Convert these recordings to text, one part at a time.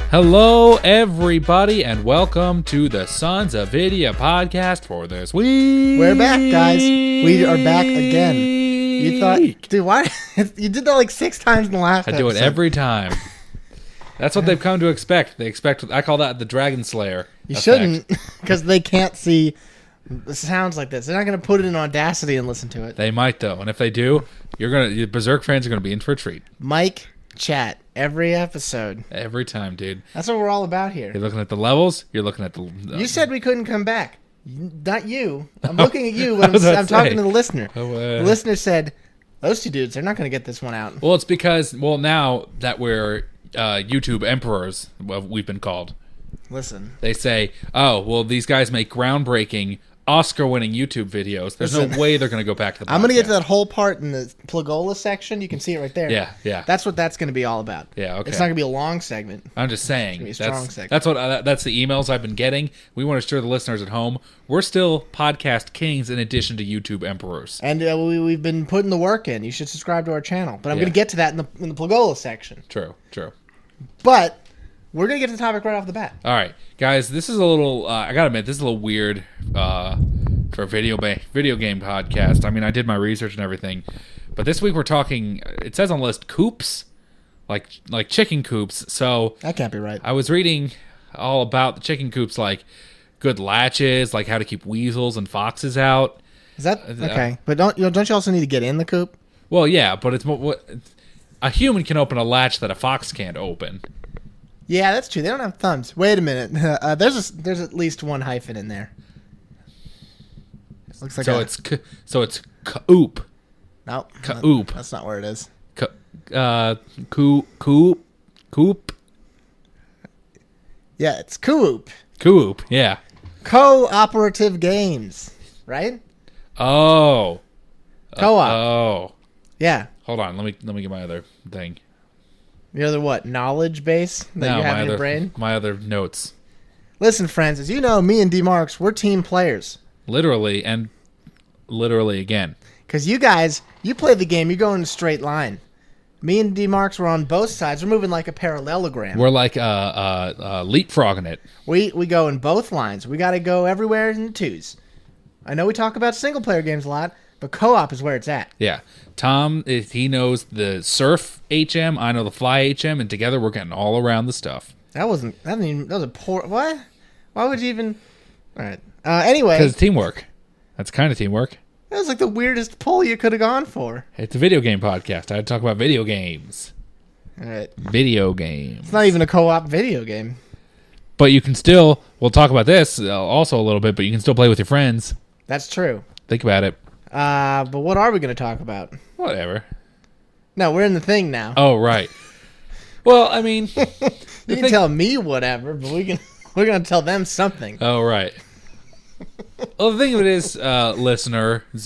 Hello, everybody, and welcome to the SonsOfVidya podcast for this week. We're back, guys. We are back again. You thought, dude, why? You did that like 6 times in the last episode. I do it every time. That's what they've come to expect. They expect, I call that the Dragon Slayer You effect. shouldn't, because they can't see the sounds like this. They're not going to put it in Audacity and listen to it. They might, though, and if they do, Berserk fans are going to be in for a treat. Mike, chat, every episode. Every time, dude. That's what we're all about here. You're looking at the levels, you're looking at the... You said we couldn't come back. Not you. I'm looking at you when I'm talking to the listener. The listener said, those two dudes, they're not going to get this one out. Well, it's because, now that we're YouTube emperors, we've been called. Listen. They say, oh, well, these guys make groundbreaking, Oscar-winning YouTube videos. There's no way they're going to go back to the podcast. I'm going to get to that whole part in the Plagola section. You can see it right there. Yeah. That's what that's going to be all about. Yeah, okay. It's not going to be a long segment. I'm just saying. It's going to be a strong segment. That's the emails I've been getting. We want to assure the listeners at home, we're still podcast kings in addition to YouTube emperors. And we've been putting the work in. You should subscribe to our channel. But I'm going to get to that in the Plagola section. True. But we're going to get to the topic right off the bat. All right, guys, this is a little, I got to admit, this is a little weird for a video game podcast. I mean, I did my research and everything, but this week we're talking, it says on the list, coops, like chicken coops. So that can't be right. I was reading all about the chicken coops, like good latches, like how to keep weasels and foxes out. Is that okay? But don't you also need to get in the coop? Well, yeah, but it's a human can open a latch that a fox can't open. Yeah, that's true. They don't have thumbs. Wait a minute. There's at least one hyphen in there. Looks like so it's coop. No, Coop. That's not where it is. Coop. Yeah, it's Coop. Coop. Yeah. Cooperative games, right? Oh. Co-op. Oh. Yeah. Hold on. Let me get my other thing. Your other what? Knowledge base that you have in your brain? My other notes. Listen, friends, as you know, me and D-Marks, we're team players. Literally and literally again. Because you guys, you play the game, you go in a straight line. Me and D-Marks were on both sides. We're moving like a parallelogram. We're like leapfrogging it. We go in both lines. We got to go everywhere in the twos. I know we talk about single-player games a lot, but co-op is where it's at. Yeah. Tom, he knows the surf HM, I know the fly HM, and together we're getting all around the stuff. That was a poor... What? Why would you even... All right. Anyway. Because it's teamwork. That's kind of teamwork. That was like the weirdest pull you could have gone for. It's a video game podcast. I had to talk about video games. All right. Video games. It's not even a co-op video game. But you can still... We'll talk about this also a little bit, but you can still play with your friends. That's true. Think about it. But what are we going to talk about? Whatever. No, we're in the thing now. Oh, right. Well, I mean... You can tell me whatever, but we're going to tell them something. Oh, right. Well, the thing of it is, listener, is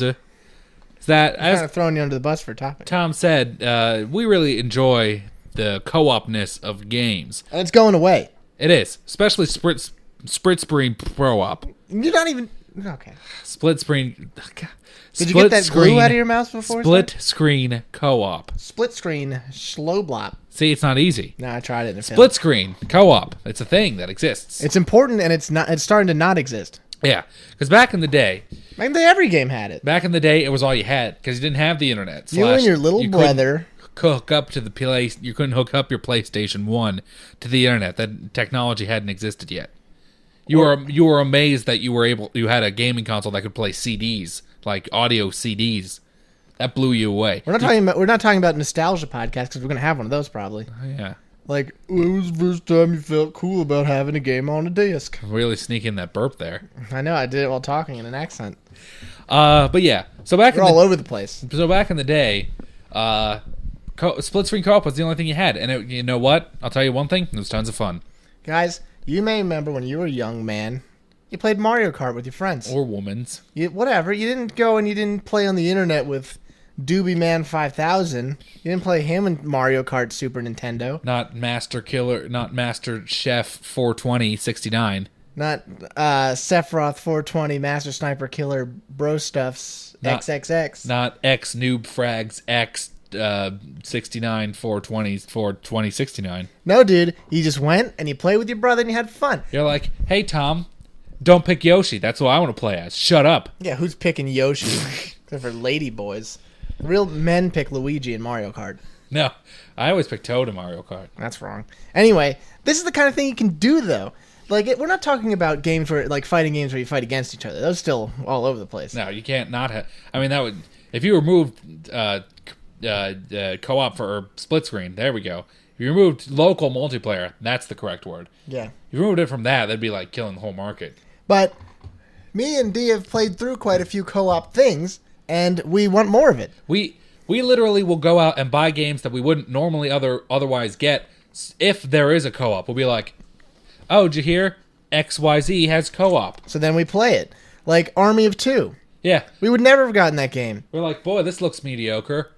that... I'm kind of throwing you under the bus for a topic. Tom said, we really enjoy the co-opness of games. And it's going away. It is. Especially split screen pro-op. You're not even... Okay. Split screen... Did you get that glue out of your mouth before? Split screen co-op. Split screen Schloblop. See, it's not easy. No, I tried it. Split screen co-op. It's a thing that exists. It's important, and it's starting to not exist. Yeah, because back in the day... Every game had it. Back in the day, it was all you had, because you didn't have the internet. You and your little brother... Hook up to the place. You couldn't hook up your PlayStation 1 to the internet. That technology hadn't existed yet. You were amazed that you had a gaming console that could play CDs, like audio CDs. That blew you away. We're not talking about nostalgia podcast because we're gonna have one of those probably. Yeah. Like, when was the first time you felt cool about having a game on a disc? Really sneak in that burp there. I know, I did it while talking in an accent. But yeah. So we're all over the place. So back in the day, split screen co-op was the only thing you had, and you know what? I'll tell you one thing: it was tons of fun. Guys, you may remember when you were a young man, you played Mario Kart with your friends or womans. Whatever. You didn't go and you didn't play on the internet with Doobie Man 5000. You didn't play him in Mario Kart Super Nintendo. Not Master Chef 420 69. Not Sephiroth 420 Master Sniper Killer Bro Stuffs XXX. Not X Noob Frags X 69 420 420 69. No, dude. You just went and you played with your brother and you had fun. You're like, hey, Tom, don't pick Yoshi. That's what I want to play as. Shut up. Yeah, who's picking Yoshi? Except for lady boys. Real men pick Luigi in Mario Kart. No, I always pick Toad in Mario Kart. That's wrong. Anyway, this is the kind of thing you can do, though. Like, we're not talking about games where, like, fighting games where you fight against each other. Those are still all over the place. No, you can't not have. I mean, that would. If you removed co-op or split screen, there we go. If you removed local multiplayer, that's the correct word. Yeah. If you removed it from that, that'd be like killing the whole market. But me and Dee have played through quite a few co-op things, and we want more of it. We literally will go out and buy games that we wouldn't normally otherwise get if there is a co-op. We'll be like, oh, did you hear? XYZ has co-op. So then we play it. Like Army of Two. Yeah. We would never have gotten that game. We're like, boy, this looks mediocre.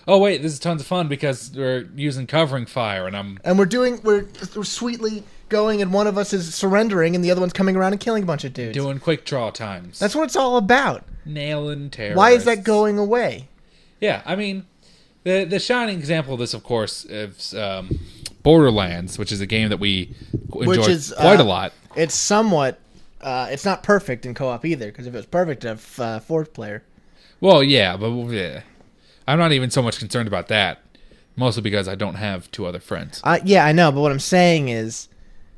Oh, wait, this is tons of fun because we're using covering fire and we're sweetly going and one of us is surrendering and the other one's coming around and killing a bunch of dudes. Doing quick draw times. That's what it's all about. Nailing terrorists. Why is that going away? Yeah, I mean, the shining example of this, of course, is Borderlands, which is a game that we enjoyed quite a lot. It's somewhat, it's not perfect in co-op either, because if it was perfect, it'd have fourth player. Well, yeah, but I'm not even so much concerned about that, mostly because I don't have two other friends. Yeah, I know, but what I'm saying is,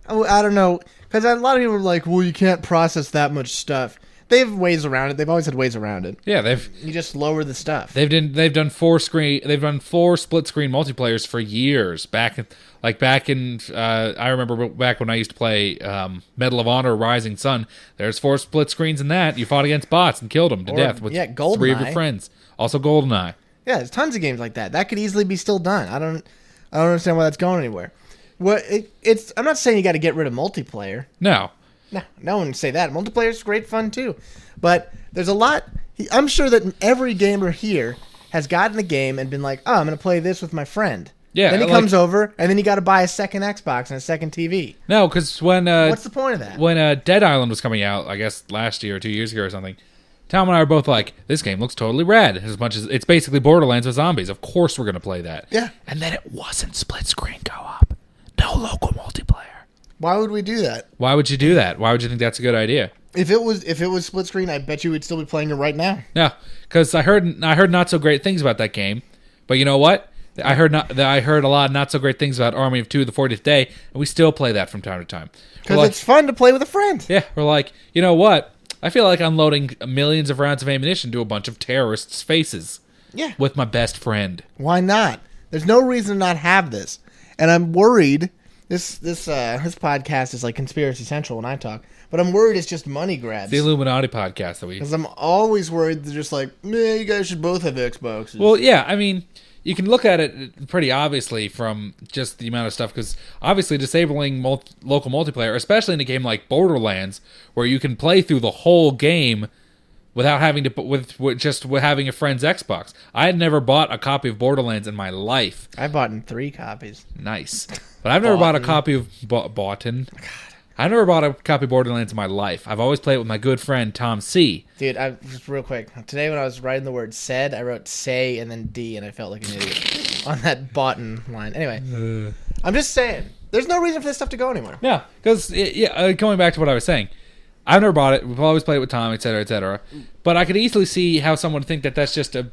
I don't know, because a lot of people are like, well, you can't process that much stuff. They have ways around it. They've always had ways around it. Yeah, you just lower the stuff. They've done four split screen multiplayers for years. Back in I remember back when I used to play Medal of Honor: Rising Sun. There's 4 split screens in that. You fought against bots and killed them to death with 3 of your friends. Also, GoldenEye. Yeah, there's tons of games like that. That could easily be still done. I don't understand why that's going anywhere. I'm not saying you got to get rid of multiplayer. No one would say that. Multiplayer's great fun too. But there's a lot. I'm sure that every gamer here has gotten a game and been like, oh, I'm going to play this with my friend. Yeah. Then he comes over, and then you got to buy a second Xbox and a second TV. No, because when... what's the point of that? When Dead Island was coming out, I guess last year or 2 years ago or something, Tom and I were both like, this game looks totally rad. As much as it's basically Borderlands with zombies. Of course we're going to play that. Yeah. And then it wasn't split screen co-op. No local multiplayer. Why would we do that? Why would you do that? Why would you think that's a good idea? If it was split screen, I bet you would still be playing it right now. No, because I heard not so great things about that game. But you know what? I heard a lot of not so great things about Army of Two: The 40th Day, and we still play that from time to time. Because it's fun to play with a friend. Yeah, we're like, you know what? I feel like unloading millions of rounds of ammunition to a bunch of terrorists' faces. Yeah. With my best friend. Why not? There's no reason to not have this, and I'm worried. This podcast is like Conspiracy Central when I talk, but I'm worried it's just money grabs. The Illuminati podcast that we... Because I'm always worried they're just like, man, you guys should both have Xboxes. Well, yeah, I mean, you can look at it pretty obviously from just the amount of stuff, because obviously disabling local multiplayer, especially in a game like Borderlands, where you can play through the whole game without having to with having a friend's Xbox. I had never bought a copy of Borderlands in my life. I bought 3 copies. Nice. But I've never bought a copy of Burton. I've never bought a copy of Borderlands in my life. I've always played it with my good friend Tom C. Dude, just real quick. Today when I was writing the word said, I wrote say and then D, and I felt like an idiot on that Burton line. Anyway, I'm just saying, there's no reason for this stuff to go anywhere. Yeah, because going back to what I was saying, I've never bought it. We've always played it with Tom, etc., etc. But I could easily see how someone would think that that's just a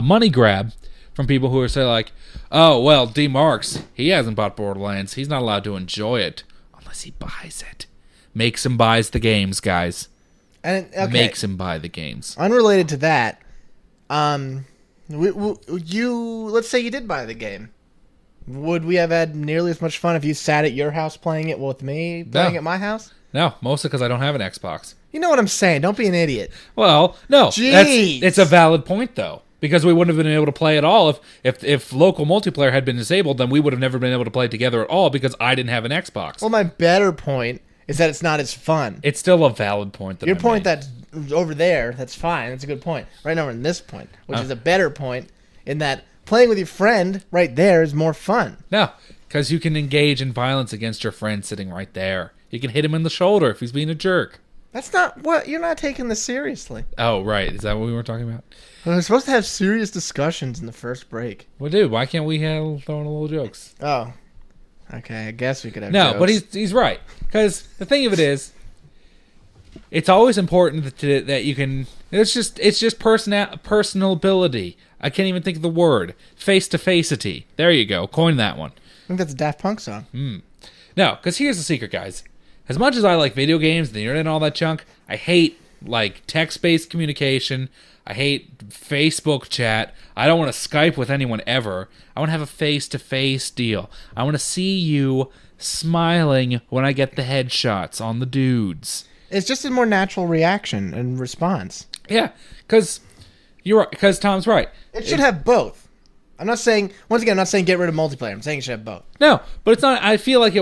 money grab from people who are say like, oh, well, D. Marks, he hasn't bought Borderlands. He's not allowed to enjoy it unless he buys it. Makes him buys the games, guys. And makes him buy the games. Unrelated to that, let's say you did buy the game. Would we have had nearly as much fun if you sat at your house playing it with me playing at my house? No, mostly because I don't have an Xbox. You know what I'm saying. Don't be an idiot. Well, no. Jeez. It's a valid point, though. Because we wouldn't have been able to play at all. If local multiplayer had been disabled, then we would have never been able to play together at all because I didn't have an Xbox. Well, my better point is that it's not as fun. It's still a valid point. Your point that's over there, that's fine. That's a good point. Right now we're in this point, which is a better point in that playing with your friend right there is more fun. No, because you can engage in violence against your friend sitting right there. You can hit him in the shoulder if he's being a jerk. That's not what you're not taking this seriously. Oh, right. Is that what we were talking about? We're supposed to have serious discussions in the first break. Well, dude, why can't we have throwing a little jokes? Oh, okay. I guess we could have. No, jokes. but he's right, because the thing of it is, it's always important that you can. It's just personability. I can't even think of the word. Face-to-faceity. There you go. Coin that one. I think that's a Daft Punk song. No, because here's the secret, guys. As much as I like video games, the internet, and all that junk, I hate like text-based communication. I hate Facebook chat. I don't want to Skype with anyone ever. I want to have a face-to-face deal. I want to see you smiling when I get the headshots on the dudes. It's just a more natural reaction and response. Yeah, because you're right. Because Tom's right. It should have both. I'm not saying, once again, I'm not saying get rid of multiplayer. I'm saying it should have both. No, but it's not. I feel like it.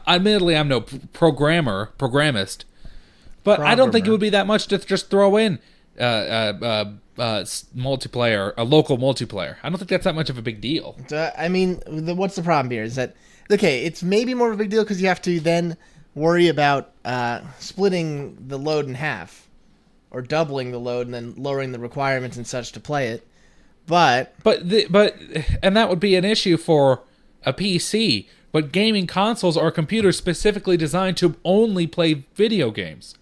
Admittedly, I'm no programmist, but I don't think it would be that much to just throw in multiplayer, a local multiplayer. I don't think that's that much of a big deal. I mean, what's the problem here is that, okay, it's maybe more of a big deal because you have to then worry about splitting the load in half or doubling the load and then lowering the requirements and such to play it. But that would be an issue for a PC. But gaming consoles are computers specifically designed to only play video games.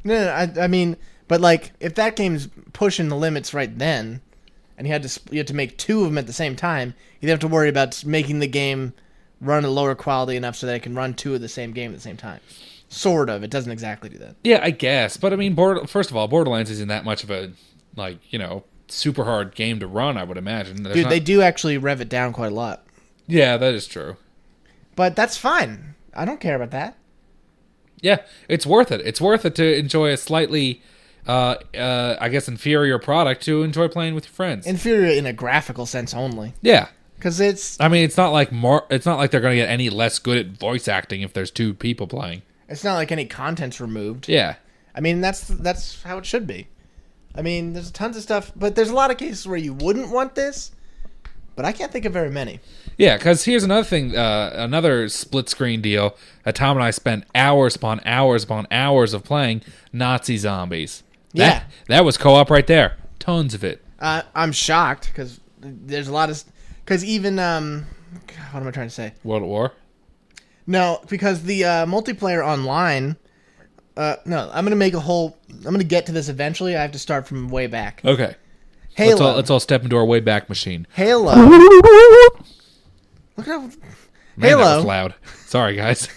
No, I mean, but like if that game's pushing the limits right then, and you had to make two of them at the same time, you'd have to worry about making the game run a lower quality enough so that it can run two of the same game at the same time. Sort of. It doesn't exactly do that. Yeah, I guess. But I mean, first of all, Borderlands isn't that much of a super hard game to run, I would imagine. Dude, they do actually rev it down quite a lot. Yeah, that is true. But that's fine. I don't care about that. Yeah, it's worth it. It's worth it to enjoy a slightly, I guess, inferior product to enjoy playing with your friends. Inferior in a graphical sense only. Yeah. Because it's... I mean, it's not like they're going to get any less good at voice acting if there's two people playing. It's not like any content's removed. Yeah. I mean, that's how it should be. I mean, there's tons of stuff, but there's a lot of cases where you wouldn't want this, but I can't think of very many. Yeah, because here's another thing, another split-screen deal that Tom and I spent hours upon hours upon hours of playing, Nazi Zombies. Yeah. That was co-op right there. Tons of it. I'm shocked, because there's a lot of... Because even... what am I trying to say? World at War? No, because the multiplayer online... no, I'm going to get to this eventually. I have to start from way back. Okay. Halo. Let's all step into our way back machine. Halo. Look how... Man, Halo. that was loud. Sorry, guys.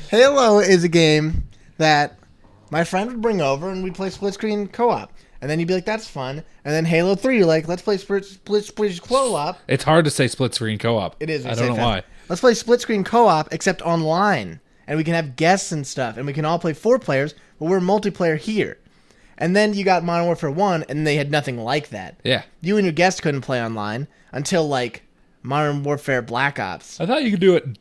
Halo is a game that my friend would bring over and we'd play split screen co-op. And then you'd be like, that's fun. And then Halo 3, you're like, let's play split co-op. It's hard to say split screen co-op. It is. I don't know why. Let's play split screen co-op, except online. And we can have guests and stuff. And we can all play 4 players, but we're multiplayer here. And then you got Modern Warfare 1, and they had nothing like that. Yeah. You and your guest couldn't play online until, like, Modern Warfare Black Ops. I thought you could do it.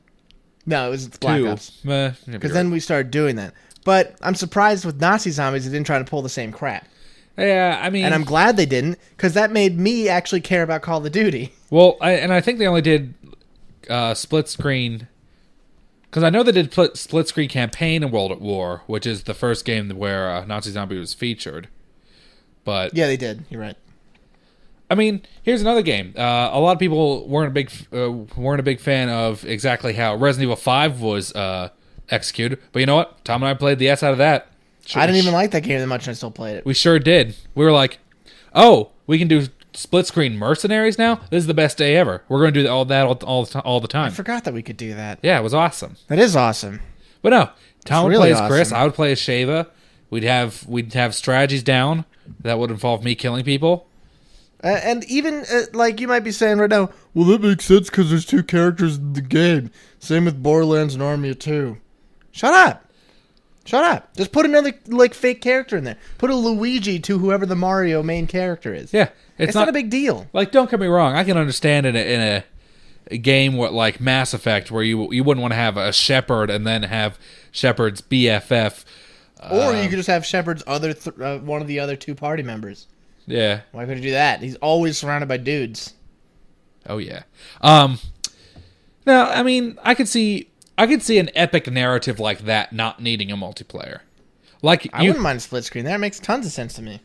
No, it was Black Ops. Because then we started doing that. But I'm surprised with Nazi Zombies they didn't try to pull the same crap. Yeah, I mean... And I'm glad they didn't, because that made me actually care about Call of Duty. Well, I think they only did split screen... Because I know they did split screen campaign in World at War, which is the first game where Nazi Zombie was featured. But yeah, they did. You're right. I mean, here's another game. A lot of people weren't a big fan of exactly how Resident Evil 5 was executed. But you know what? Tom and I played the S out of that. I didn't even like that game that much, and I still played it. We sure did. We were like, oh, we can do split screen mercenaries now? This is the best day ever. We're going to do all the time. I forgot that we could do that. Yeah, it was awesome. That is awesome. But no, Tom would really play as awesome. Chris. I would play as Sheva. We'd have strategies down that would involve me killing people. And even, like you might be saying right now, well, that makes sense because there's 2 characters in the game. Same with Borderlands and Army of 2. Shut up. Just put another, like, fake character in there. Put a Luigi to whoever the Mario main character is. Yeah. It's not a big deal. Like, don't get me wrong. I can understand in a game like Mass Effect where you wouldn't want to have a Shepard and then have Shepard's BFF. Or you could just have Shepard's one of the other 2 party members. Yeah. Why could you do that? He's always surrounded by dudes. Oh, yeah. No, I mean, I could see an epic narrative like that not needing a multiplayer. Like I wouldn't mind a split screen. That makes tons of sense to me.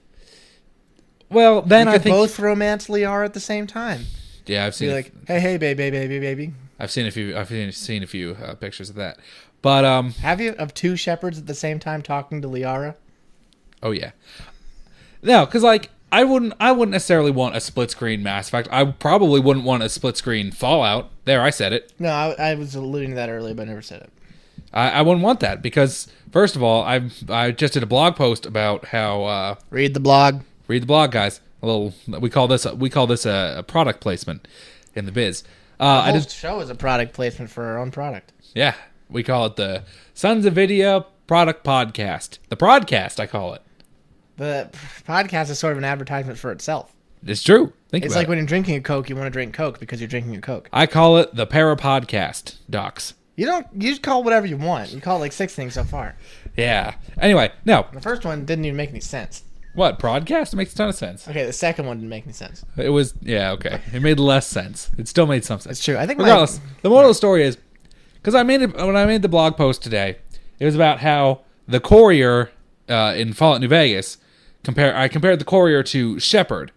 Well, then you I could think both romance Liara at the same time. Yeah, I've seen. Be like, hey, baby. I've seen a few. I've seen a few pictures of that. But have you of two shepherds at the same time talking to Liara? Oh yeah. No, because like I wouldn't necessarily want a split screen Mass Effect. I probably wouldn't want a split screen Fallout. There, I said it. No, I was alluding to that earlier, but I never said it. I wouldn't want that because first of all, I just did a blog post about how read the blog. Read the blog, guys. We call this a product placement in the biz. The whole show is a product placement for our own product. Yeah, we call it the SonsOfVidya Product Podcast. The Prodcast, I call it. The podcast is sort of an advertisement for itself. It's true. It's like when you're drinking a Coke, you want to drink Coke because you're drinking a Coke. I call it the Parapodcast, Docs. You just call it whatever you want. You call it like 6 things so far. Yeah. Anyway, no. The first one didn't even make any sense. What, Prodcast? It makes a ton of sense. Okay, the second one didn't make any sense. It was, yeah, okay. It made less sense. It still made some sense. It's true. I think regardless, the moral of the story is, because when I made the blog post today, it was about how the courier in Fallout New Vegas, I compared the courier to Shepard,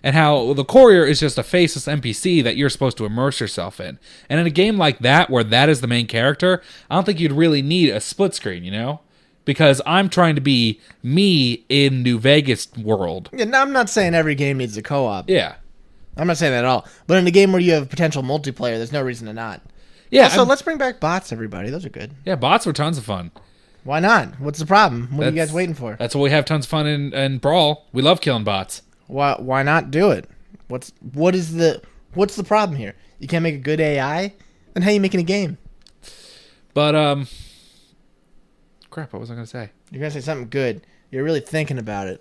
and how the courier is just a faceless NPC that you're supposed to immerse yourself in. And in a game like that, where that is the main character, I don't think you'd really need a split screen, you know? Because I'm trying to be me in New Vegas world. Yeah, no, I'm not saying every game needs a co-op. Yeah. I'm not saying that at all. But in a game where you have potential multiplayer, there's no reason to not. Yeah. Also, let's bring back bots, everybody. Those are good. Yeah, bots were tons of fun. Why not? What's the problem? What are you guys waiting for? That's why we have tons of fun in Brawl. We love killing bots. Why not do it? What's the problem here? You can't make a good AI? Then how are you making a game? But crap, what was I going to say? You're going to say something good. You're really thinking about it.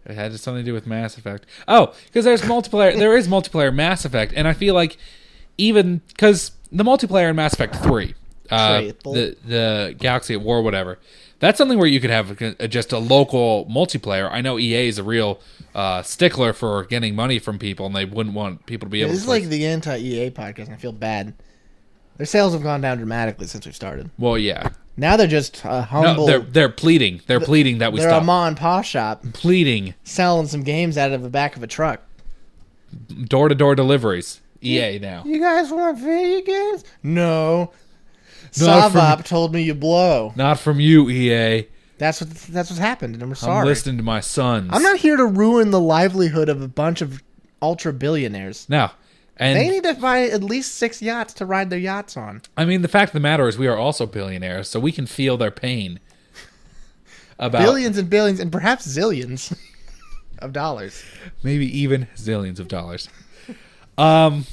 It had something to do with Mass Effect. Oh, because there's multiplayer. There is multiplayer Mass Effect, and I feel like even because the multiplayer in Mass Effect 3, the Galaxy at War, whatever, that's something where you could have just a local multiplayer. I know EA is a real stickler for getting money from people, and they wouldn't want people to be able to. This is like the anti-EA podcast, and I feel bad. Their sales have gone down dramatically since we started. Well, yeah. Now they're just humble. No, they're pleading. They're pleading that we stop. They're a ma and pa shop. Pleading. Selling some games out of the back of a truck. Door-to-door deliveries. EA now. You guys want video games? No. SOVOP told me you blow. Not from you, EA. That's what's happened, and I'm sorry. I'm listening to my sons. I'm not here to ruin the livelihood of a bunch of ultra billionaires. No. And they need to buy at least 6 yachts to ride their yachts on. I mean, the fact of the matter is we are also billionaires, so we can feel their pain. About billions and billions and perhaps zillions of dollars. Maybe even zillions of dollars. But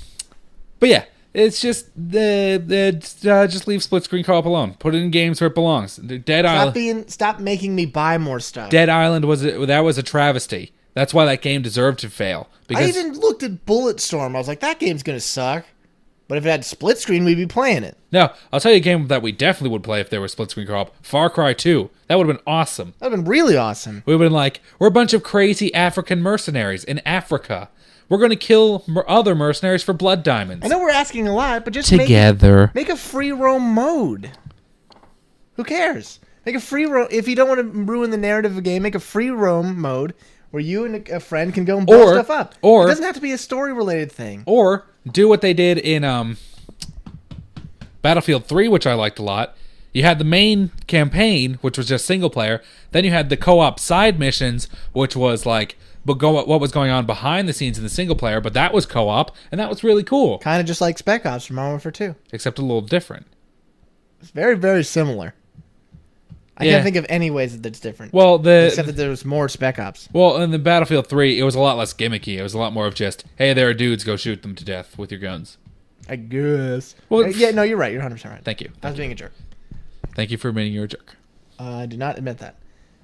yeah, it's just just leave split screen co-op alone. Put it in games where it belongs. Stop making me buy more stuff. Dead Island was a travesty. That's why that game deserved to fail. I even looked at Bulletstorm. I was like, that game's going to suck. But if it had split screen, we'd be playing it. No, I'll tell you a game that we definitely would play if there was split screen co-op. Far Cry 2. That would have been awesome. That would have been really awesome. We would have been like, we're a bunch of crazy African mercenaries in Africa. We're going to kill other mercenaries for blood diamonds. I know we're asking a lot, but just together make a free roam mode. Who cares? Make a free roam. If you don't want to ruin the narrative of a game, make a free roam mode where you and a friend can go and blow stuff up. Or it doesn't have to be a story-related thing. Or do what they did in Battlefield 3, which I liked a lot. You had the main campaign, which was just single player. Then you had the co-op side missions, which was like what was going on behind the scenes in the single player, but that was co-op, and that was really cool. Kind of just like Spec Ops from Modern Warfare 2. Except a little different. It's very, very similar. I can't think of any ways that it's different. Well, except that there was more Spec Ops. Well, in the Battlefield 3, it was a lot less gimmicky. It was a lot more of just, hey, there are dudes, go shoot them to death with your guns. I guess. Well, yeah, no, you're right. You're 100% right. Thank you. I was being a jerk. Thank you for admitting you're a jerk. I do not admit that.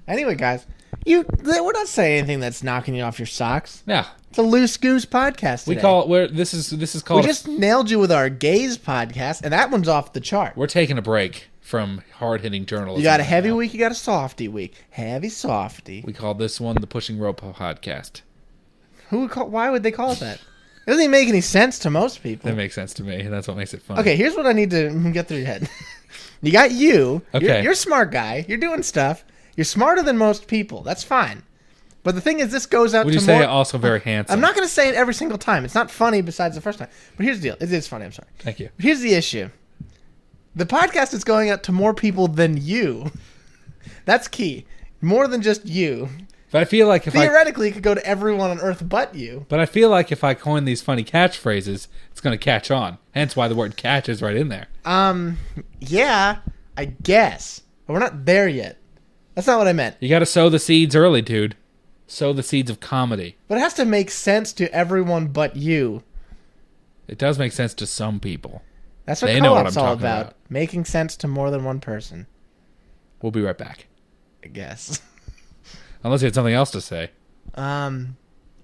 Anyway, guys, we're not saying anything that's knocking you off your socks. Yeah. It's a loose goose podcast today. We call it. This is called. We just nailed you with our gaze podcast, and that one's off the chart. We're taking a break from hard-hitting journalism. You got a heavy week, you got a softy week. Heavy softy. We call this one the Pushing Rope podcast. Why would they call it that? It doesn't even make any sense to most people. It makes sense to me. That's what makes it fun. Okay, here's what I need to get through your head. You got you. Okay. You're a smart guy. You're doing stuff. You're smarter than most people. That's fine. But the thing is, this goes out to more... Would you say also very handsome? I'm not going to say it every single time. It's not funny besides the first time. But here's the deal. It is funny. I'm sorry. Thank you. But here's the issue. The podcast is going out to more people than you. That's key. More than just you. But I feel like if theoretically, it could go to everyone on Earth but you. But I feel like if I coin these funny catchphrases, it's going to catch on. Hence why the word catch is right in there. Yeah, I guess. But we're not there yet. That's not what I meant. You got to sow the seeds early, dude. Sow the seeds of comedy. But it has to make sense to everyone but you. It does make sense to some people. That's what co-op's all about. Making sense to more than one person. We'll be right back. I guess. Unless you had something else to say. I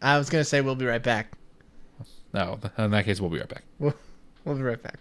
was going to say we'll be right back. No, in that case, we'll be right back. We'll be right back.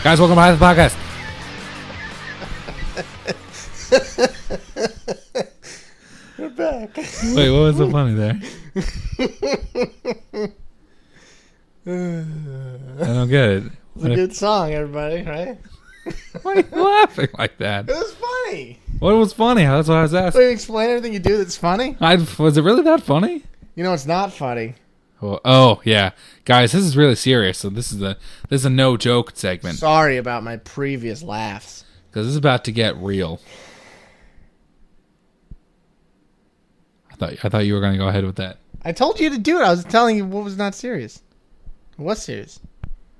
Guys, welcome back to the podcast. We're back. Wait, what was so funny there? I don't get it. It's a good song, everybody, right? Why are you laughing like that? It was funny. What was funny? That's what I was asking. Wait, explain everything you do that's funny? Was it really that funny? You know, it's not funny. Oh yeah, guys, this is really serious. So this is a no joke segment. Sorry about my previous laughs. Because this is about to get real. I thought you were going to go ahead with that. I told you to do it. I was telling you what was not serious. It was serious.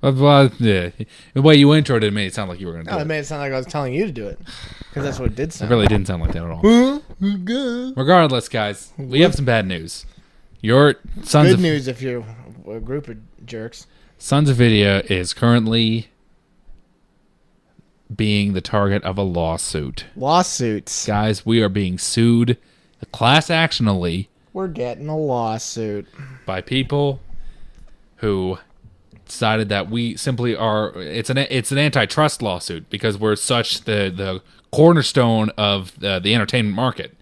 Well, yeah. The way you introed it made it sound like you were going to do it. No, it made it sound like I was telling you to do it. Because that's what it did sound. It really didn't sound like that at all. Regardless, guys, we have some bad news. Your Good news if you're a group of jerks. SonsOfVidya is currently being the target of a lawsuit. Lawsuits. Guys, we are being sued class actionally. We're getting a lawsuit. By people who decided that we simply are... It's an antitrust lawsuit because we're such the cornerstone of the entertainment market.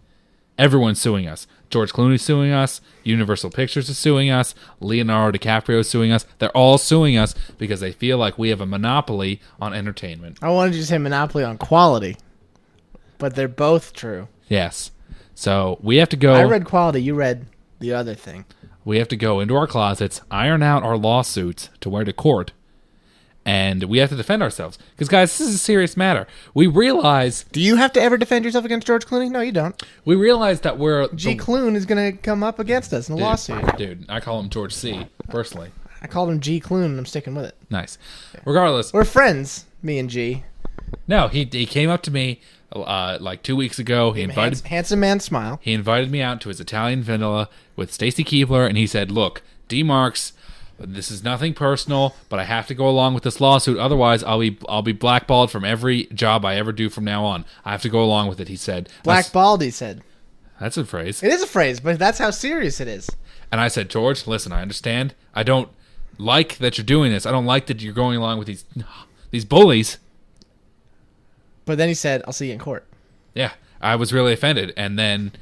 Everyone's suing us. George Clooney's suing us. Universal Pictures is suing us. Leonardo DiCaprio is suing us. They're all suing us because they feel like we have a monopoly on entertainment. I wanted you to say monopoly on quality, but they're both true. Yes. So we have to go... I read quality. You read the other thing. We have to go into our closets, iron out our lawsuits to wear to court, and we have to defend ourselves. Because, guys, this is a serious matter. We realize... Do you have to ever defend yourself against George Clooney? No, you don't. We realize that we're... Clooney is going to come up against us in a lawsuit. Dude, I call him George C., personally. I called him G. Clooney, and I'm sticking with it. Nice. Yeah. Regardless... We're friends, me and G. No, he came up to me like 2 weeks ago. He invited... Handsome man smile. He invited me out to his Italian villa with Stacy Keebler, and he said, look, D. Marks... This is nothing personal, but I have to go along with this lawsuit. Otherwise, I'll be blackballed from every job I ever do from now on. I have to go along with it, he said. Blackballed, he said. That's a phrase. It is a phrase, but that's how serious it is. And I said, George, listen, I understand. I don't like that you're doing this. I don't like that you're going along with these bullies. But then he said, I'll see you in court. Yeah, I was really offended. And then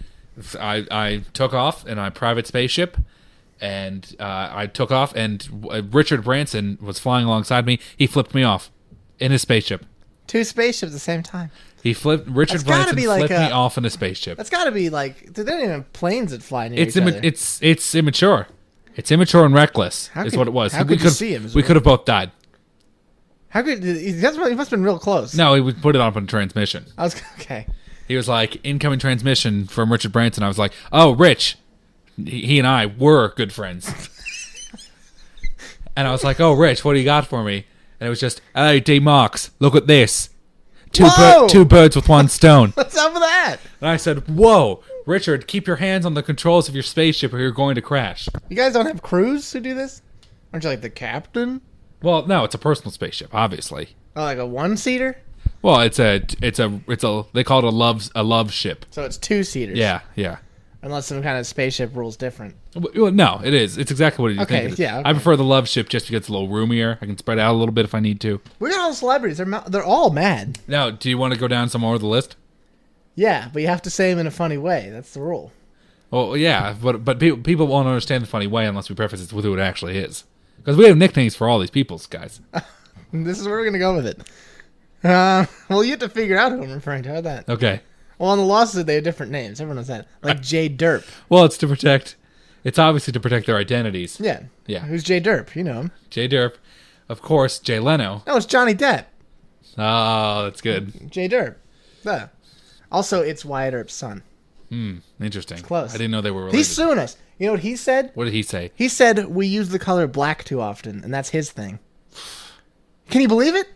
I took off in my private spaceship. And I took off, and Richard Branson was flying alongside me. He flipped me off in his spaceship. 2 spaceships at the same time. Richard Branson flipped me off in a spaceship. That's got to be like... There aren't even planes that fly near each other. It's immature. It's immature and reckless is what it was. How could you see him? We could have both died. How could... He must have been real close. No, he would put it on a transmission. Okay. He was like, incoming transmission from Richard Branson. I was like, oh, Rich... He and I were good friends. And I was like, oh, Rich, what do you got for me? And it was just, hey, D. Marks, look at this. Two birds with one stone. What's up with that? And I said, whoa, Richard, keep your hands on the controls of your spaceship or you're going to crash. You guys don't have crews who do this? Aren't you like the captain? Well, no, it's a personal spaceship, obviously. Oh, like a one-seater? Well, it's a they call it a love ship. So it's two-seaters. Yeah. Unless some kind of spaceship rules different. Well, no, it is. It's exactly what you think. Okay, yeah. Okay. I prefer the love ship just because it's a little roomier. I can spread out a little bit if I need to. We got all the celebrities. They're all mad. Now, do you want to go down some more of the list? Yeah, but you have to say them in a funny way. That's the rule. Well, yeah, but people won't understand the funny way unless we preface it with who it actually is. Because we have nicknames for all these peoples, guys. This is where we're going to go with it. Well, you have to figure out who I'm referring to. How about that? Okay. Well, on the lawsuit, they have different names. Everyone knows that. Like Jay Derp. Well, it's obviously to protect their identities. Yeah. Yeah. Who's Jay Derp? You know him. Jay Derp. Of course, Jay Leno. No, it's Johnny Depp. Oh, that's good. Jay Derp. Yeah. Also, it's Wyatt Earp's son. Interesting. It's close. I didn't know they were related. He's suing us. You know what he said? What did he say? He said we use the color black too often, and that's his thing. Can you believe it?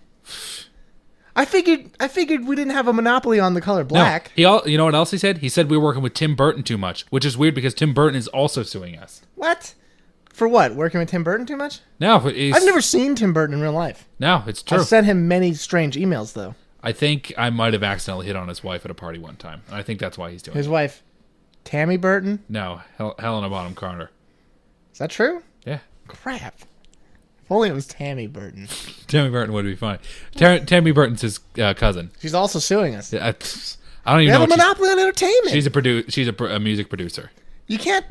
I figured we didn't have a monopoly on the color black. No, you know what else he said? He said we were working with Tim Burton too much, which is weird because Tim Burton is also suing us. What? For what? Working with Tim Burton too much? No, I've never seen Tim Burton in real life. No, it's true. I've sent him many strange emails, though. I think I might have accidentally hit on his wife at a party one time, and I think that's why he's doing it. His wife, Tammy Burton? No, Helena Bonham Carter. Is that true? Yeah. Crap. If only it was Tammy Burton. Tammy Burton would be fine. Tammy Burton's his cousin. She's also suing us. I don't even know. We have a monopoly on entertainment. She's a music producer. You can't.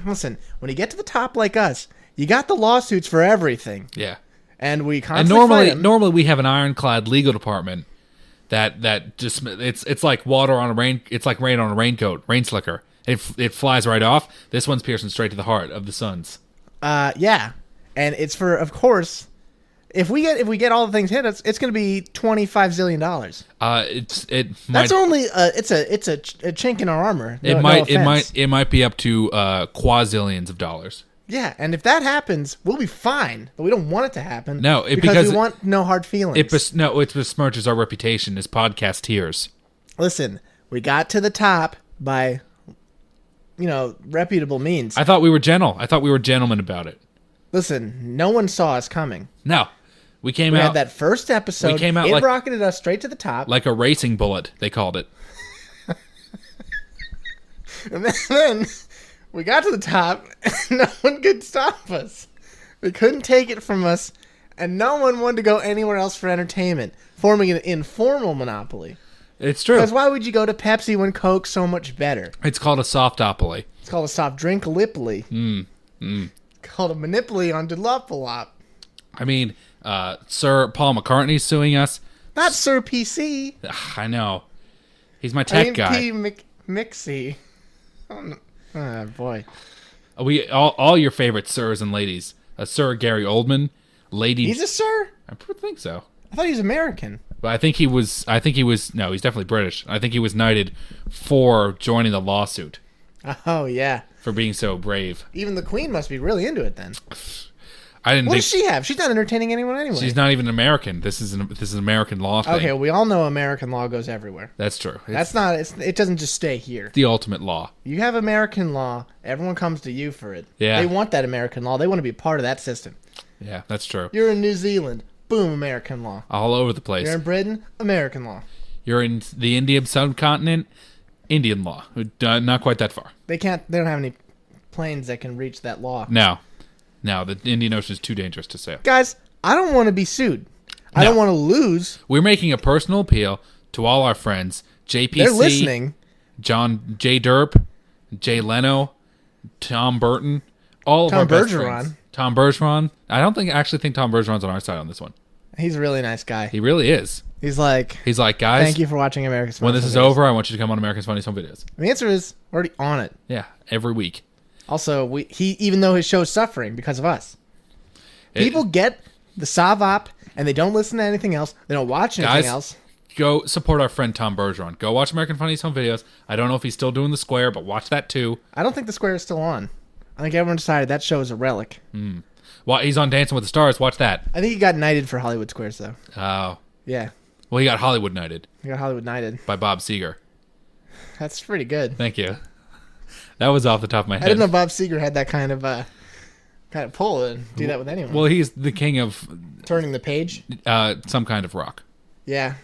Listen. When you get to the top like us, you got the lawsuits for everything. Yeah. And we constantly normally we have an ironclad legal department that just it's like water on a rain. It's like rain on a raincoat, rain slicker. It flies right off. This one's piercing straight to the heart of the Suns. Yeah. And it's for, of course, if we get all the things hit, it's going to be $25 zillion. That's only it's a chink in our armor. It might be up to quazillions of dollars. Yeah, and if that happens, we'll be fine. But we don't want it to happen. No, because we want no hard feelings. It besmirches our reputation as podcasteers. Listen, we got to the top by, reputable means. I thought we were gentle. I thought we were gentlemen about it. Listen, no one saw us coming. No. We had that first episode. It rocketed us straight to the top. Like a racing bullet, they called it. And then we got to the top, and no one could stop us. They couldn't take it from us, and no one wanted to go anywhere else for entertainment, forming an informal monopoly. It's true. Because why would you go to Pepsi when Coke's so much better? It's called a softopoly. It's called a soft drink liply. Called a monopoly on Dilopalop. I mean, Sir Paul McCartney's suing us. Not Sir PC. I know. He's my tech guy. P. Mixie. Oh, boy. All your favorite sirs and ladies. Sir Gary Oldman. Lady. He's a sir? I think so. I thought he was American. But I think he was. No, he's definitely British. I think he was knighted for joining the lawsuit. Oh, yeah. For being so brave. Even the Queen must be really into it then. What does she have? She's not entertaining anyone anyway. She's not even American. This is an American law thing. Okay, we all know American law goes everywhere. That's true. It doesn't just stay here. The ultimate law. You have American law. Everyone comes to you for it. Yeah. They want that American law. They want to be part of that system. Yeah, that's true. You're in New Zealand. Boom, American law. All over the place. You're in Britain. American law. You're in the Indian subcontinent. Indian law. Not quite that far. They don't have any planes that can reach that law. No, the Indian Ocean is too dangerous to sail. Guys, I don't want to be sued. I don't want to lose. We're making a personal appeal to all our friends. JPC. They're listening. Jay Derp, Jay Leno, Tom Burton, all of our best friends. Tom Bergeron. I don't actually think Tom Bergeron's on our side on this one. He's a really nice guy. He really is. He's like, guys, thank you for watching America's Funniest When this is over, I want you to come on America's Funniest Home Videos. The answer is we're already on it. Yeah, every week. Also, even though his show's suffering because of us, people get the SOVOP and they don't listen to anything else. They don't watch anything else. Go support our friend Tom Bergeron. Go watch American Funniest Home Videos. I don't know if he's still doing The Square, but watch that too. I don't think The Square is still on. I think everyone decided that show is a relic. Well, he's on Dancing with the Stars. Watch that. I think he got knighted for Hollywood Squares, though. Oh. Yeah. Well, he got Hollywood knighted. He got Hollywood knighted. By Bob Seger. That's pretty good. Thank you. That was off the top of my head. I didn't know Bob Seger had that kind of kind of pull and do that with anyone. Well, he's the king of turning the page. Some kind of rock. Yeah.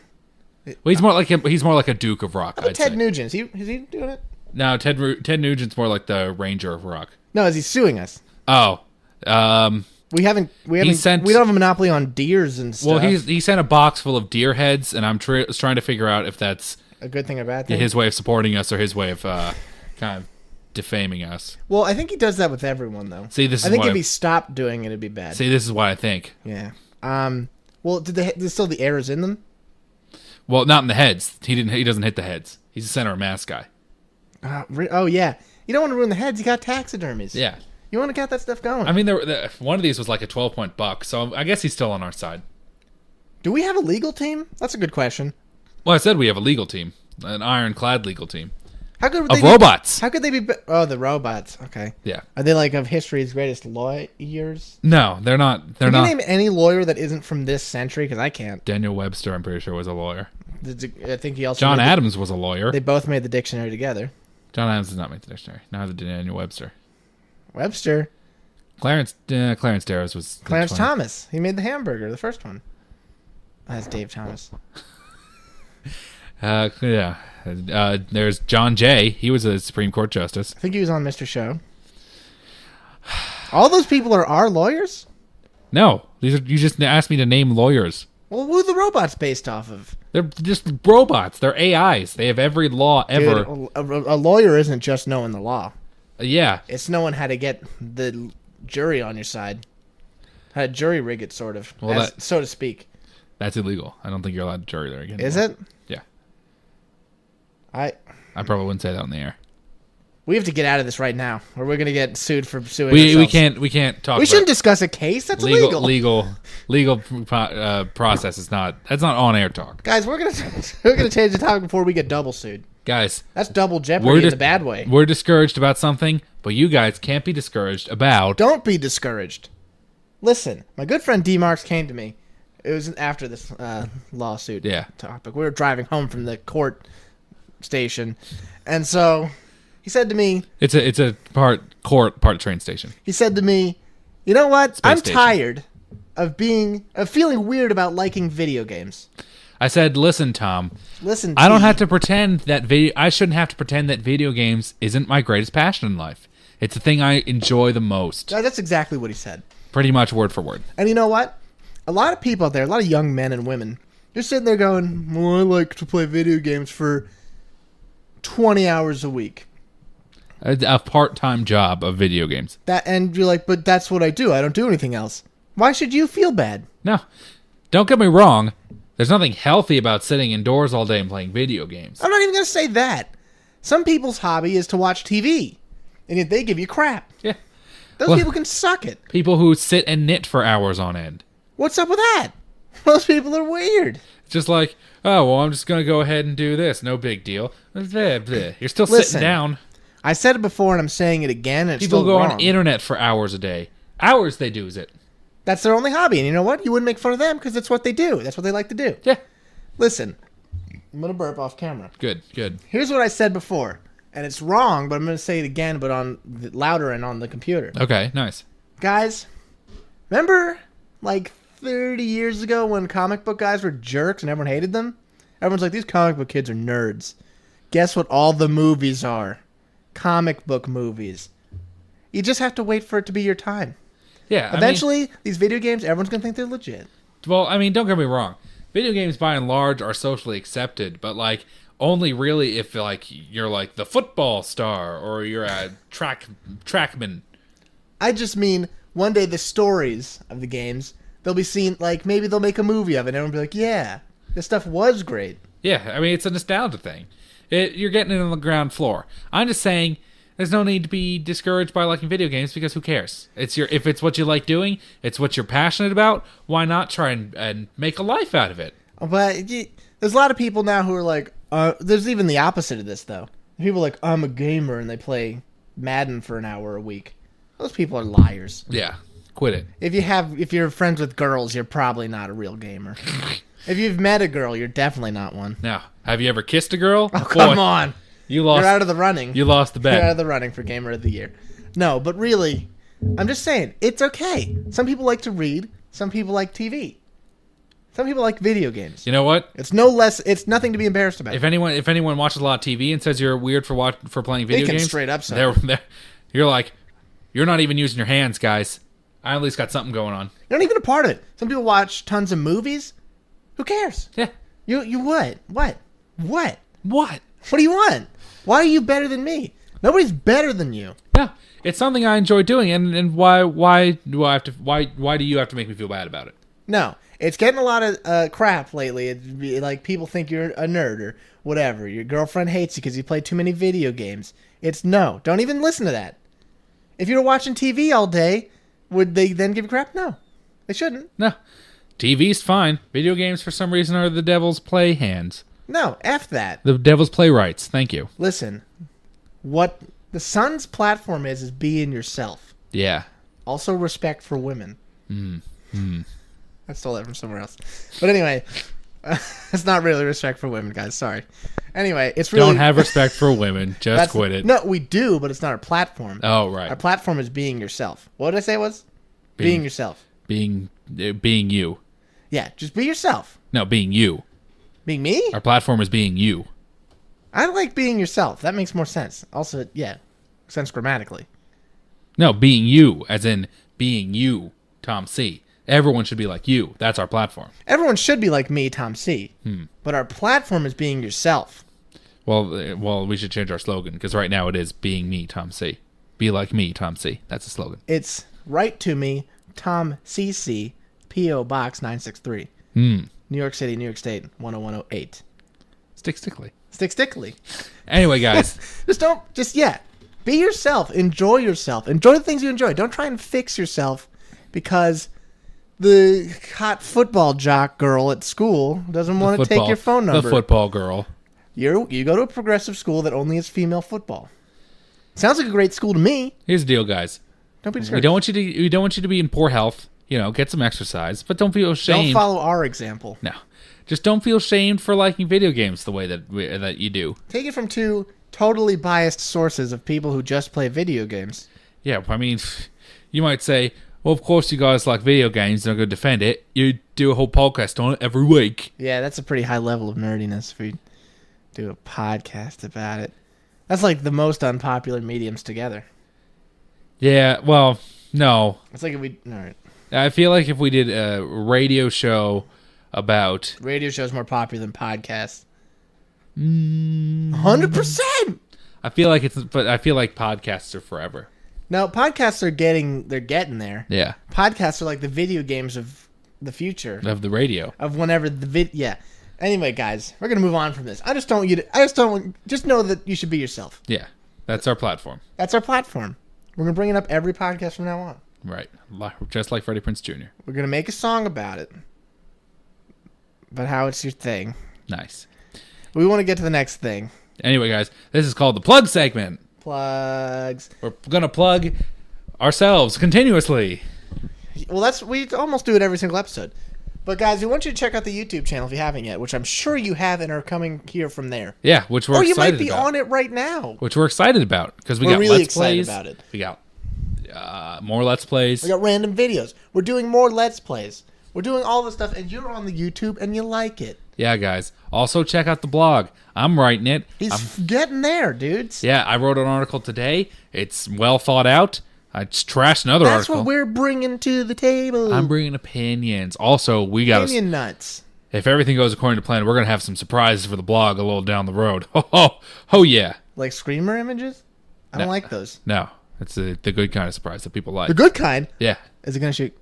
Well, he's more like a duke of rock. I'd Ted Nugent. Is he doing it? No, Ted Nugent's more like the ranger of rock. No, is he suing us? Oh, we don't have a monopoly on deers and stuff. Well, he sent a box full of deer heads, and I'm trying to figure out if that's a good thing or a bad thing. His way of supporting us or his way of kind of defaming us. Well, I think he does that with everyone, though. See, I think if he stopped doing it, it'd be bad. See, this is what I think. Yeah. Well, there's still the errors in them? Well, not in the heads. He doesn't hit the heads. He's a center of mass guy. Oh yeah. You don't want to ruin the heads. You got taxidermies. Yeah. You want to get that stuff going. I mean, one of these was like a 12-point buck, so I guess he's still on our side. Do we have a legal team? That's a good question. Well, I said we have a legal team, an ironclad legal team. How could of robots? How could they be? Oh, the robots. Okay. Yeah. Are they like of history's greatest lawyers? No, they're not. Can you name any lawyer that isn't from this century? Because I can't. Daniel Webster, I'm pretty sure, was a lawyer. I think he also. John Adams was a lawyer. They both made the dictionary together. John Adams did not make the dictionary. Neither did Daniel Webster. Webster. Clarence Darrows was. Clarence Thomas. He made the hamburger, the first one. That's Dave Thomas. Yeah. There's John Jay. He was a Supreme Court justice. I think he was on Mr. Show. All those people are our lawyers? No, you just asked me to name lawyers. Well, who are the robots based off of? They're just robots. They're AIs. They have every law ever. Dude, a lawyer isn't just knowing the law. Yeah. It's knowing how to get the jury on your side. How to jury rig it, sort of, so to speak. That's illegal. I don't think you're allowed to jury there again. Is it? Yeah. I probably wouldn't say that on the air. We have to get out of this right now, or we're gonna get sued for suing ourselves. We can't talk. We shouldn't discuss a case. That's illegal. Legal process is not. That's not on air talk. Guys, we're gonna change the topic before we get double sued. Guys, that's double jeopardy in the bad way. We're discouraged about something, but you guys can't be discouraged about. Don't be discouraged. Listen, my good friend D Marks came to me. It was after this lawsuit topic. We were driving home from the court station, and so he said to me, "It's a part court, part train station." He said to me, "You know what? I'm tired of feeling weird about liking video games." I said, "Listen, Tom. Listen. I don't have to pretend that I shouldn't have to pretend that video games isn't my greatest passion in life. It's the thing I enjoy the most." That's exactly what he said. Pretty much word for word. And you know what? A lot of people out there, a lot of young men and women, they're sitting there going, "Well, I like to play video games for 20 hours a week." A part-time job of video games. And you're like, "But that's what I do. I don't do anything else." Why should you feel bad? No. Don't get me wrong. There's nothing healthy about sitting indoors all day and playing video games. I'm not even going to say that. Some people's hobby is to watch TV, and yet they give you crap. Yeah. Those people can suck it. People who sit and knit for hours on end. What's up with that? Those people are weird. It's just like, oh, well, I'm just going to go ahead and do this. No big deal. You're still sitting down. I said it before, and I'm saying it again, and it's people still go wrong. on internet for hours a day. Hours they do it. That's their only hobby, and you know what? You wouldn't make fun of them because it's what they do. That's what they like to do. Yeah. Listen, I'm going to burp off camera. Good. Here's what I said before, and it's wrong, but I'm going to say it again, but louder and on the computer. Okay, nice. Guys, remember like 30 years ago when comic book guys were jerks and everyone hated them? Everyone's like, these comic book kids are nerds. Guess what all the movies are? Comic book movies. You just have to wait for it to be your time. Yeah. Eventually, these video games, everyone's going to think they're legit. Well, I mean, don't get me wrong. Video games, by and large, are socially accepted, but, like, only really if, like, you're, like, the football star or you're a trackman. I just mean, one day the stories of the games, they'll be seen, like, maybe they'll make a movie of it, and everyone will be like, yeah, this stuff was great. Yeah, I mean, it's a nostalgia thing. You're getting it on the ground floor. I'm just saying, there's no need to be discouraged by liking video games because who cares? If it's what you like doing, it's what you're passionate about, why not try and make a life out of it? But there's a lot of people now who are like, there's even the opposite of this, though. People are like, I'm a gamer, and they play Madden for an hour a week. Those people are liars. Yeah, quit it. If you're friends with girls, you're probably not a real gamer. If you've met a girl, you're definitely not one. Now, have you ever kissed a girl? Oh, come on. You're out of the running. You lost the bet. You're out of the running for Gamer of the Year. No, but really, I'm just saying, it's okay. Some people like to read. Some people like TV. Some people like video games. You know what? It's no less. It's nothing to be embarrassed about. If anyone watches a lot of TV and says you're weird for playing video games, straight up say you're like, you're not even using your hands, guys. I at least got something going on. You're not even a part of it. Some people watch tons of movies. Who cares? Yeah. You what? What? What? What do you want? Why are you better than me? Nobody's better than you. Yeah, it's something I enjoy doing, and why do you have to make me feel bad about it? No, it's getting a lot of crap lately. It's like people think you're a nerd or whatever. Your girlfriend hates you because you play too many video games. Don't even listen to that. If you were watching TV all day, would they then give you crap? No, they shouldn't. No, TV's fine. Video games, for some reason, are the devil's play hands. No, F that. The devil's playwrights. Thank you. Listen, what the Sun's platform is being yourself. Yeah. Also respect for women. I stole that from somewhere else. But anyway, it's not really respect for women, guys. Sorry. Anyway, it's really... Don't have respect for women. Just quit it. No, we do, but it's not our platform. Oh, right. Our platform is being yourself. What did I say it was? Being yourself. Being you. Yeah, just be yourself. No, being you. Being me? Our platform is being you. I like being yourself. That makes more sense. Also, yeah, sense grammatically. No, being you, as in being you, Tom C. Everyone should be like you. That's our platform. Everyone should be like me, Tom C. But our platform is being yourself. Well, we should change our slogan, because right now it is being me, Tom C. Be like me, Tom C. That's the slogan. It's Write to Me, Tom CC, P.O. Box 963. New York City, New York State, 10108. Stick stickly. Anyway, guys. Be yourself. Enjoy yourself. Enjoy the things you enjoy. Don't try and fix yourself because the hot football jock girl at school doesn't want to take your phone number. The football girl. You go to a progressive school that only has female football. Sounds like a great school to me. Here's the deal, guys. Don't be discouraged. We don't want you to be in poor health. Get some exercise, but don't feel ashamed. Don't follow our example. No. Just don't feel shamed for liking video games the way that you do. Take it from two totally biased sources of people who just play video games. Yeah, I mean, you might say, well, of course you guys like video games and are going to defend it. You do a whole podcast on it every week. Yeah, that's a pretty high level of nerdiness if we do a podcast about it. That's like the most unpopular mediums together. Yeah, well, no. It's like if we... All right. I feel like if we did a radio show about... Radio show's more popular than podcasts. 100%! I feel like podcasts are forever. No, podcasts are getting there. Yeah. Podcasts are like the video games of the future. Of the radio. Of whenever yeah. Anyway, guys, we're going to move on from this. Just know that you should be yourself. Yeah. That's our platform. That's our platform. We're going to bring it up every podcast from now on. Right. Just like Freddie Prinze Jr. We're going to make a song about it. About how it's your thing. Nice. We want to get to the next thing. Anyway, guys, this is called the plug segment. Plugs. We're going to plug ourselves continuously. Well, we almost do it every single episode. But guys, we want you to check out the YouTube channel if you haven't yet, which I'm sure you have and are coming here from there. Yeah, which we're excited about. Or you might be on it right now. Which we're excited about because we're really Let's Plays. About it. We got more Let's Plays. We got random videos. We're doing more Let's Plays. We're doing all this stuff, and you're on the YouTube, and you like it. Yeah, guys. Also, check out the blog. I'm writing it. He's getting there, dudes. Yeah, I wrote an article today. It's well thought out. I just trashed another article. That's what we're bringing to the table. I'm bringing opinions. Also, we got opinion nuts. If everything goes according to plan, we're gonna have some surprises for the blog a little down the road. Oh yeah. Like screamer images? I don't like those. No, it's the good kind of surprise that people like. The good kind? Yeah. Is it gonna shoot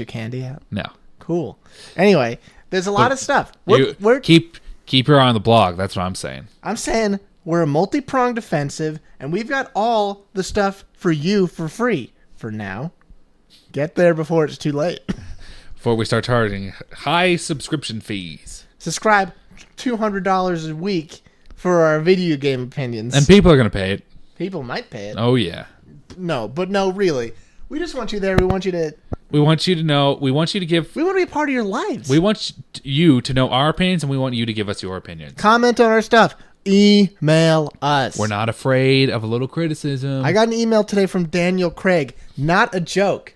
candy out? No. Cool. Anyway, there's a lot of stuff. Keep your eye on the blog. That's what I'm saying. I'm saying we're a multi-pronged offensive, and we've got all the stuff for you for free for now. Get there before it's too late. Before we start charging high subscription fees. Subscribe $200 a week for our video game opinions. And people are going to pay it. People might pay it. Oh, yeah. No, really. We just want you there. We want you to know. We want you to give... We want to be a part of your lives. We want you to know our opinions, and we want you to give us your opinions. Comment on our stuff. Email us. We're not afraid of a little criticism. I got an email today from Daniel Craig. Not a joke.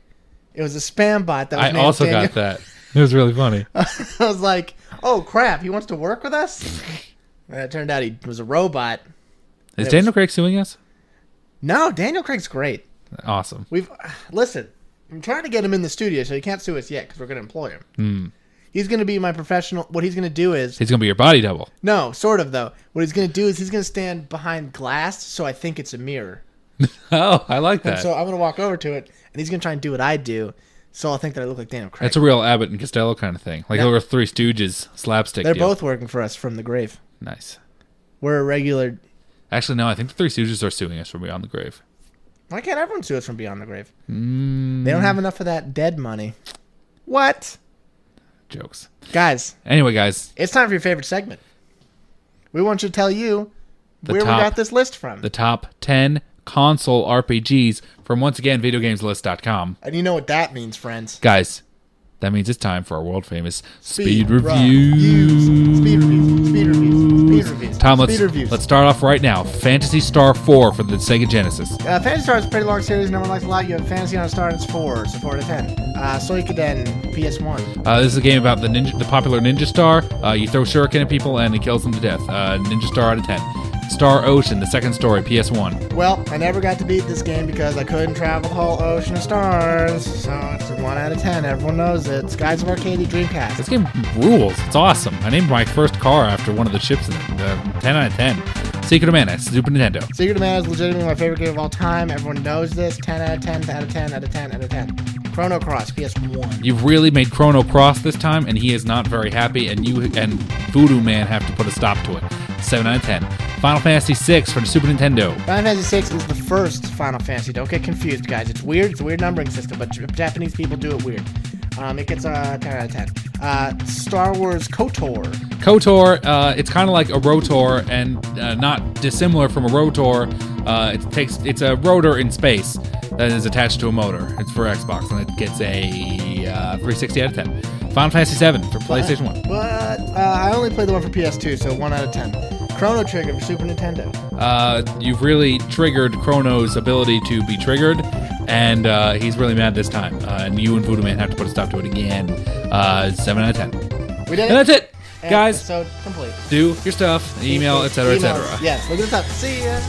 It was a spam bot. That was I also Daniel. got that. It was really funny. I was like, oh, crap. He wants to work with us? And it turned out he was a robot. Is Daniel Craig suing us? No, Daniel Craig's great. Awesome. Listen, I'm trying to get him in the studio, so he can't sue us yet because we're going to employ him. He's going to be my professional. What he's going to do is... He's going to be your body double. No, sort of, though. What he's going to do is he's going to stand behind glass, so I think it's a mirror. Oh, I like that. And so I'm going to walk over to it, and he's going to try and do what I do, so I'll think that I look like Daniel Craig. That's a real Abbott and Costello kind of thing. Like over Three Stooges slapstick They're deal. both working for us from the grave. Nice. We're a regular... Actually, no, I think the Three Stooges are suing us from beyond the grave. Why can't everyone sue us from beyond the grave? They don't have enough of that dead money. What? Jokes. Guys. Anyway, guys. It's time for your favorite segment. We want you to tell you where we got this list from. The top 10 console RPGs from, once again, VideoGamesList.com. And you know what that means, friends. Guys, that means it's time for our world-famous Speed reviews. Speed reviews. Tom, let's start off right now. Phantasy Star 4 for the Sega Genesis. Fantasy Star is a pretty long series. No one likes a lot. You have Fantasy on a Star, and it's 4, so 4 out of 10. Suikoden, PS1. This is a game about the popular Ninja Star. You throw shuriken at people, and it kills them to death. Ninja Star out of 10. Star Ocean, the second story, PS1. Well, I never got to beat this game because I couldn't travel the whole ocean of stars. So it's a 1 out of 10. Everyone knows it. Skies of Arcadia, Dreamcast. This game rules. It's awesome. I named my first car after one of the ships in it. 10 out of 10. Secret of Mana, Super Nintendo. Secret of Mana is legitimately my favorite game of all time. Everyone knows this. 10 out of 10, out of 10, out of 10, out of 10. Chrono Cross, PS1. You've really made Chrono Cross this time, and he is not very happy, and you and Voodoo Man have to put a stop to it. 7 out of 10. Final Fantasy VI for the Super Nintendo. Final Fantasy VI is the first Final Fantasy. Don't get confused, guys. It's weird. It's a weird numbering system, but Japanese people do it weird. It gets a 10 out of 10. Star Wars KOTOR. KOTOR, it's kind of like a Rotor, and not dissimilar from a Rotor. It's a rotor in space that is attached to a motor. It's for Xbox, and it gets a 360 out of 10. Final Fantasy VII for PlayStation 1. But I only played the one for PS2, so 1 out of 10. Chrono Trigger for Super Nintendo. You've really triggered Chrono's ability to be triggered, and he's really mad this time. And you and Voodoo Man have to put a stop to it again. 7 out of 10. We did it. And that's it, guys. Episode complete. Do your stuff, email, etc., etc. Yes, look at this up. See ya.